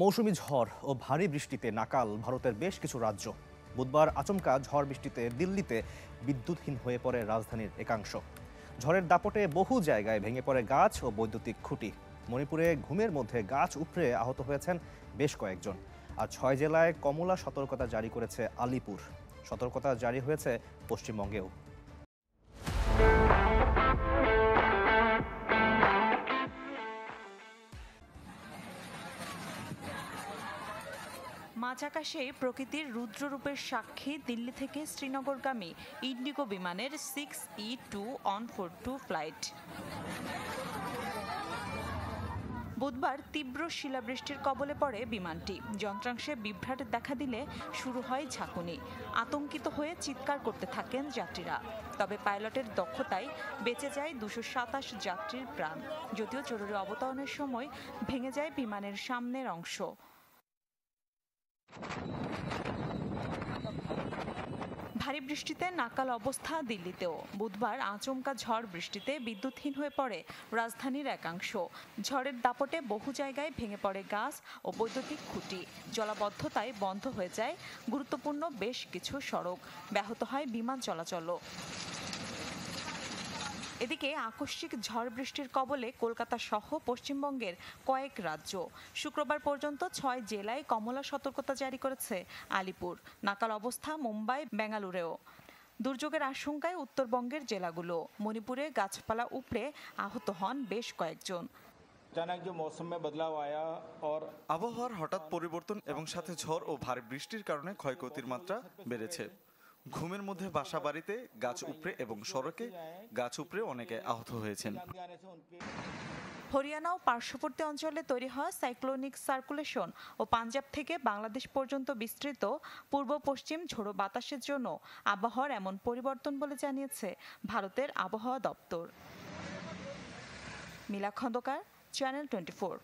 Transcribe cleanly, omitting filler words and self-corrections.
মৌসুমী ঝড় ও ভারী বৃষ্টিতে নাকাল ভারতের বেশ কিছু রাজ্য। বুধবার আচমকা ঝড় বৃষ্টিতে দিল্লিতে বিদ্যুৎহীন হয়ে পড়ে রাজধানীর একাংশ। ঝড়ের দাপটে বহু জায়গায় ভেঙে পড়ে গাছ ও বৈদ্যুতিক খুঁটি। মণিপুরে ঘুমের মধ্যে গাছ উপড়ে আহত হয়েছেন বেশ কয়েকজন। আর 6 জেলায় কমলা সতর্কতা জারি করেছে আলিপুর। সতর্কতা জারি হয়েছে পশ্চিমবঙ্গেও। মাঝ আকাশে প্রকৃতির রুদ্ররূপের সাক্ষী দিল্লি থেকে শ্রীনগরগামী ইন্ডিগো বিমানের 6E2142 ফ্লাইট। বুধবার তীব্র শিলাবৃষ্টির কবলে পড়ে বিমানটি। যন্ত্রাংশে বিভ্রাট দেখা দিলে শুরু হয় ঝাঁকুনি। আতঙ্কিত হয়ে চিৎকার করতে থাকেন যাত্রীরা। তবে পাইলটের দক্ষতায় বেঁচে যায় 227 যাত্রীর প্রাণ। যদিও জরুরি অবতরণের সময় ভেঙে যায় বিমানের সামনের অংশ। ভারী বৃষ্টিতে নাকাল অবস্থা দিল্লিতেও। বুধবার আচমকা ঝড় বৃষ্টিতে বিদ্যুৎহীন হয়ে পড়ে রাজধানীর একাংশ। ঝড়ের দাপটে বহু জায়গায় ভেঙে পড়ে গাছ ও বৈদ্যুতিক খুঁটি। জলাবদ্ধতায় বন্ধ হয়ে যায় গুরুত্বপূর্ণ বেশ কিছু সড়ক। ব্যাহত হয় বিমান চলাচলও। এদিকে আকস্মিক ঝড় বৃষ্টির কবলে কলকাতা সহ পশ্চিমবঙ্গের কয়েক রাজ্য। শুক্রবার পর্যন্ত 6 জেলায় কমলা সতর্কতা জারি করেছে আলিপুর। নাকাল অবস্থা মুম্বাই, বেঙ্গালুরুতেও। দুর্যোগের আশঙ্কায় উত্তরবঙ্গের জেলাগুলো। মণিপুরে গাছপালা উপড়ে আহত হন বেশ কয়েকজন। আবহাওয়ার হঠাৎ পরিবর্তন এবং সাথে ঝড় ও ভারী বৃষ্টির কারণে ক্ষয়ক্ষতির মাত্রা বেড়েছে। ঘুমের মধ্যে বাসা বাড়িতে গাছ উপড়ে এবং সড়কে গাছ উপড়ে অনেকে আহত হয়েছেন। হরিয়ানা ও পার্শ্ববর্তী অঞ্চলে তৈরি হয় সাইক্লোনিক সার্কুলেশন ও পাঞ্জাব থেকে বাংলাদেশ পর্যন্ত বিস্তৃত পূর্ব পশ্চিম ঝোড়ো বাতাসের জন্য আবহাওয়ার এমন পরিবর্তন বলে জানিয়েছে ভারতের আবহাওয়া দপ্তর। মিলা খন্দকার, চ্যানেল 24।